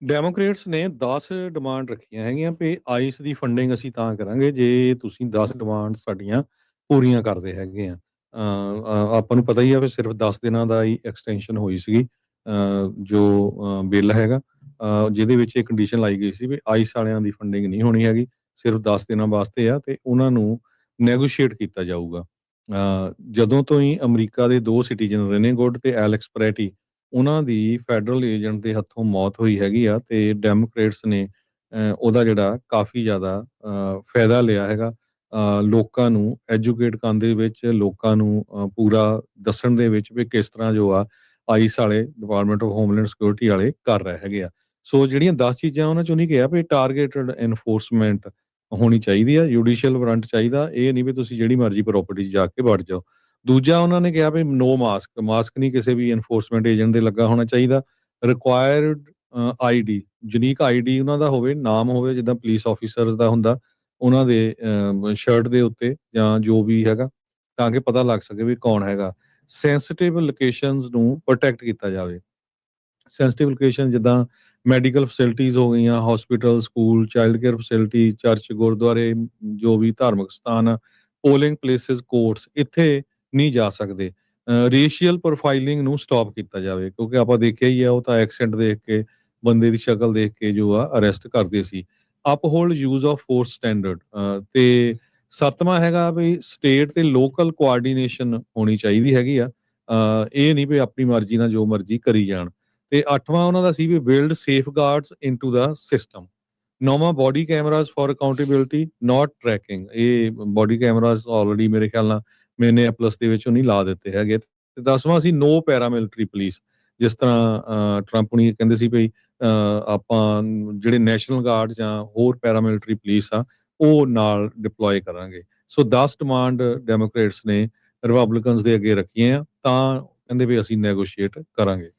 Democrats ਨੇ 10 demand ਰੱਖੀਆਂ ਹੈਗੀਆਂ ਵੀ ਆਈਸ ਦੀ ਫੰਡਿੰਗ ਅਸੀਂ ਤਾਂ ਕਰਾਂਗੇ ਜੇ ਤੁਸੀਂ 10 ਡਿਮਾਂਡ ਸਾਡੀਆਂ ਪੂਰੀਆਂ ਕਰਦੇ ਹੈਗੇ ਆ। ਆਪਾਂ ਨੂੰ ਪਤਾ ਹੀ ਆ ਵੀ ਸਿਰਫ 10 ਦਿਨਾਂ ਦਾ ਹੀ ਐਕਸਟੈਂਸ਼ਨ ਹੋਈ ਸੀਗੀ, ਜੋ ਬਿੱਲ ਹੈਗਾ, ਜਿਹਦੇ ਵਿੱਚ ਇਹ ਕੰਡੀਸ਼ਨ ਲਾਈ ਗਈ ਸੀ ਵੀ ਆਈਸ ਵਾਲਿਆਂ ਦੀ ਫੰਡਿੰਗ ਨਹੀਂ ਹੋਣੀ ਹੈਗੀ, ਸਿਰਫ 10 ਦਿਨਾਂ ਵਾਸਤੇ ਆ ਤੇ ਉਹਨਾਂ ਨੂੰ ਨੈਗੋਸ਼ੀਏਟ ਕੀਤਾ ਜਾਊਗਾ। ਜਦੋਂ ਤੋਂ ਹੀ ਅਮਰੀਕਾ ਦੇ ਦੋ ਸਿਟੀਜ਼ਨ ਰੇਨੇ ਗੁੱਡ ਤੇ ਐਲੈਕਸ ਪ੍ਰੈਟੀ, ਉਹਨਾਂ ਦੀ ਫੈਡਰਲ ਏਜੰਟ ਦੇ ਹੱਥੋਂ ਮੌਤ ਹੋਈ ਹੈਗੀ ਆ ਤੇ ਡੈਮੋਕ੍ਰੇਟਸ ਨੇ ਉਹਦਾ ਜਿਹੜਾ ਕਾਫੀ ਜ਼ਿਆਦਾ ਫਾਇਦਾ ਲਿਆ ਹੈਗਾ। ਲੋਕਾਂ ਨੂੰ ਐਜੂਕੇਟ ਕਰਨ ਦੇ ਵਿੱਚ, ਲੋਕਾਂ ਨੂੰ ਪੂਰਾ ਦੱਸਣ ਦੇ ਵਿੱਚ ਵੀ ਕਿਸ ਤਰ੍ਹਾਂ ਜੋ ਆ ਆਈਸ ਵਾਲੇ, ਡਿਪਾਰਟਮੈਂਟ ਆਫ ਹੋਮਲੈਂਡ ਸਿਕਿਉਰਿਟੀ ਵਾਲੇ ਕਰ ਰਹੇ ਹੈਗੇ ਆ। ਸੋ ਜਿਹੜੀਆਂ 10 ਚੀਜ਼ਾਂ ਉਹਨਾਂ ਚੋਂ ਨਹੀਂ ਕਿਹਾ ਵੀ ਟਾਰਗੇਟਡ ਐਨਫੋਰਸਮੈਂਟ ਹੋਣੀ ਚਾਹੀਦੀ ਆ, ਜੁਡੀਸ਼ੀਅਲ ਵਾਰੰਟ ਚਾਹੀਦਾ, ਇਹ ਨਹੀਂ ਵੀ ਤੁਸੀਂ ਜਿਹੜੀ ਮਰਜ਼ੀ ਪ੍ਰਾਪਰਟੀ 'ਚ ਜਾ ਕੇ ਵੜ ਜਾਓ। ਦੂਜਾ ਉਹਨਾਂ ਨੇ ਕਿਹਾ ਵੀ ਨੋ ਮਾਸਕ, ਮਾਸਕ ਨਹੀਂ ਕਿਸੇ ਵੀ ਐਨਫੋਰਸਮੈਂਟ ਏਜੰਟ ਦੇ ਲੱਗਾ ਹੋਣਾ ਚਾਹੀਦਾ। ਰਿਕੁਆਇਰਡ ਆਈਡੀ, ਯੂਨੀਕ ਆਈਡੀ ਉਹਨਾਂ ਦਾ ਹੋਵੇ, ਨਾਮ ਹੋਵੇ ਜਿੱਦਾਂ ਪੁਲਿਸ ਆਫੀਸਰਸ ਦਾ ਹੁੰਦਾ, ਉਹਨਾਂ ਦੇ ਸ਼ਰਟ ਦੇ ਉੱਤੇ ਜਾਂ ਜੋ ਵੀ ਹੈਗਾ, ਤਾਂ ਕਿ ਪਤਾ ਲੱਗ ਸਕੇ ਵੀ ਕੌਣ ਹੈਗਾ। ਸੈਂਸਿਟਿਵ ਲੋਕੇਸ਼ਨਸ ਨੂੰ ਪ੍ਰੋਟੈਕਟ ਕੀਤਾ ਜਾਵੇ। ਸੈਂਸਿਟਿਵ ਲੋਕੇਸ਼ਨ ਜਿੱਦਾਂ ਮੈਡੀਕਲ ਫੈਸਿਲਿਟੀਜ਼ ਹੋ ਗਈਆਂ, hospital, school, child care facility, church, ਗੁਰਦੁਆਰੇ, ਜੋ ਵੀ ਧਾਰਮਿਕ ਸਥਾਨ ਆ, ਪੋਲਿੰਗ ਪਲੇਸਿਸ, ਕੋਰਟਸ, ਇੱਥੇ ਨਹੀਂ ਜਾ ਸਕਦੇ। ਰੇਸ਼ੀਅਲ ਪ੍ਰੋਫਾਈਲਿੰਗ ਨੂੰ ਸਟਾਪ ਕੀਤਾ ਜਾਵੇ, ਕਿਉਂਕਿ ਆਪਾਂ ਦੇਖਿਆ ਹੀ ਆ, ਉਹ ਤਾਂ ਐਕਸੈਂਟ ਦੇਖ ਕੇ, ਬੰਦੇ ਦੀ ਸ਼ਕਲ ਦੇਖ ਕੇ ਜੋ ਆ ਅਰੈਸਟ ਕਰਦੇ ਸੀ। ਅਪਹੋਲਡ ਯੂਜ਼ ਆਫ ਫੋਰਸ ਸਟੈਂਡਰਡ, ਤੇ ਸੱਤਵਾਂ ਹੈਗਾ ਵੀ ਸਟੇਟ ਤੇ ਲੋਕਲ ਕੋਆਰਡੀਨੇਸ਼ਨ ਹੋਣੀ ਚਾਹੀਦੀ ਹੈਗੀ ਆ। ਇਹ ਨਹੀਂ ਵੀ ਆਪਣੀ ਮਰਜ਼ੀ ਨਾਲ ਜੋ ਮਰਜ਼ੀ ਕਰੀ ਜਾਣ। ਤੇ 8ਵਾਂ ਉਹਨਾਂ ਦਾ ਸੀ we build safeguards into the system. 9ਵਾਂ body cameras for accountability not tracking, ਇਹ ਬੋਡੀ ਕੈਮਰਾਜ਼ ਆਲਰੇਡੀ ਮੇਰੇ ਖਿਆਲ ਨਾਲ ਮਿਨੀਐਪਲਸ ਦੇ ਵਿੱਚ ਉਹਨੀ ਲਾ ਦਿੱਤੇ ਹੈਗੇ। ਤੇ 10ਵਾਂ ਸੀ ਨੋ ਪੈਰਾਮਿਲਟਰੀ ਪੁਲਿਸ, ਜਿਸ ਤਰ੍ਹਾਂ ਟਰੰਪ ਹੁਣੀ ਕਹਿੰਦੇ ਸੀ ਵੀ ਆਪਾਂ ਜਿਹੜੇ ਨੈਸ਼ਨਲ ਗਾਰਡ ਜਾਂ ਹੋਰ ਪੈਰਾਮਿਲਟਰੀ ਪੁਲਿਸ ਆ ਉਹ ਨਾਲ ਡਿਪਲੋਏ ਕਰਾਂਗੇ। ਸੋ 10 ਡਿਮਾਂਡ ਡੈਮੋਕ੍ਰੇਟਸ ਨੇ ਰਿਪਬਲਿਕਨਸ ਦੇ ਅੱਗੇ ਰੱਖੀਆਂ ਆ, ਤਾਂ ਕਹਿੰਦੇ ਵੀ ਅਸੀਂ ਨੈਗੋਸ਼ੀਏਟ ਕਰਾਂਗੇ।